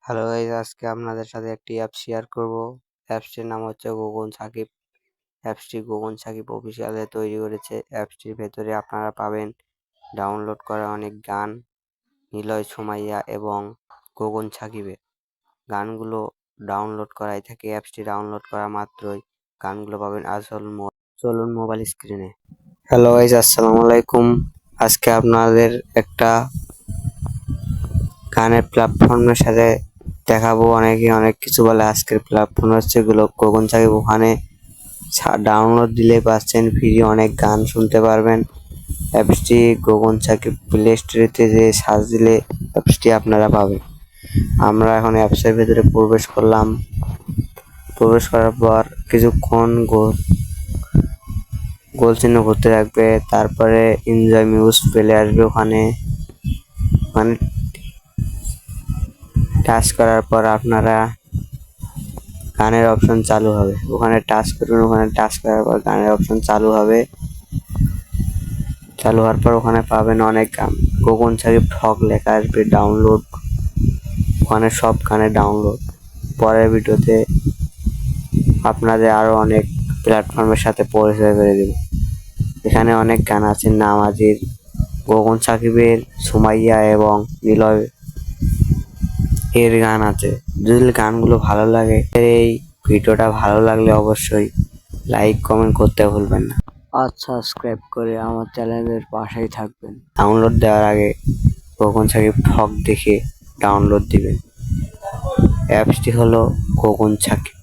Hello guys, আজকে আপনাদের সাথে একটি অ্যাপ শেয়ার করব। অ্যাপসটির নাম হচ্ছে গগন সাকিব। অ্যাপসটি গগন সাকিব অফিসিয়ালে তৈরি করেছে। অ্যাপসটির ভেতরে আপনারা পাবেন ডাউনলোড করা অনেক গান, নিলয় সুমাইয়া এবং গগন সাকিবের গানগুলো ডাউনলোড করাই থাকে। অ্যাপসটি ডাউনলোড করা মাত্রই গানগুলো পাবেন চলুন মোবাইল স্ক্রিনে। হ্যালো গাইস, আসসালামু আলাইকুম। আজকে আপনাদের একটা গানের প্ল্যাটফর্মের সাথে দেখাবো। অনেকে অনেক কিছু বলে, আজকের প্ল্যাটফর্ম হচ্ছে গগন সাকিব। ওখানে ডাউনলোড দিলে পাচ্ছেন ফ্রি অনেক গান শুনতে পারবেন। অ্যাপসটি গগন সাকিব প্লে স্টোরেতে যে সার্চ দিলে অ্যাপসটি আপনারা পাবেন। আমরা এখন অ্যাপসের ভিতরে প্রবেশ করলাম। প্রবেশ করার পর কিছুক্ষণ গোল চিহ্ন ঘুরতে থাকবে, তারপরে এনজয় মিউজিক প্লে আসবে। ওখানে টাচ করার পর আপনারা গানের অপশন চালু হবে। ওখানে টাচ করুন। ওখানে টাচ করার পর গানের অপশন চালু হবে। চালু হওয়ার পর ওখানে পাবেন অনেক গান। গগন সাকিব ঠক লেখা আসবে ডাউনলোড। ওখানে সব গানের ডাউনলোড। পরের ভিডিওতে আপনাদের আরো অনেক প্ল্যাটফর্মের সাথে পরিচয় করে দেব। এখানে অনেক গান আছে নামাজের, গগন সাকিবের, সুমাইয়া এবং নিলয় এর গান আছে। যদি গানগুলো ভালো লাগে, এই ভিডিওটা ভালো লাগলে অবশ্যই লাইক কমেন্ট করতে ভুলবেন না আর সাবস্ক্রাইব করে আমার চ্যানেলের পাশেই থাকবেন। ডাউনলোড দেওয়ার আগে গগন সাকিব ঠক দেখে ডাউনলোড দিবেন। অ্যাপসটি হলো গগন সাকিব।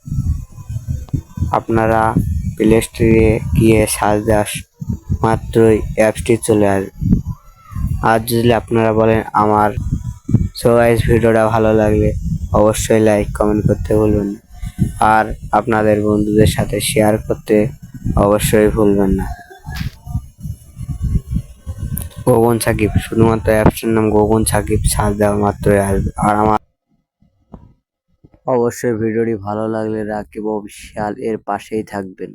আপনারা প্লে স্টোরে গিয়ে সার্চ দেওয়া মাত্রই অ্যাপসটি চলে আসবে। আর যদি আপনারা বলেন আমার গাইস ভিডিওটা ভালো লাগলে অবশ্যই লাইক কমেন্ট করতে ভুলবেন না, আর আপনাদের বন্ধুদের সাথে শেয়ার করতে অবশ্যই ভুলবেন না। গগন সাকিব, শুধুমাত্র অ্যাপসের নাম গগন সাকিব, সার্চ দেওয়া মাত্রই আসবে। আর আমার অবশ্যই ভিডিওটি ভালো লাগলে রাকিব অফিসিয়াল এর পাশেই থাকবেন।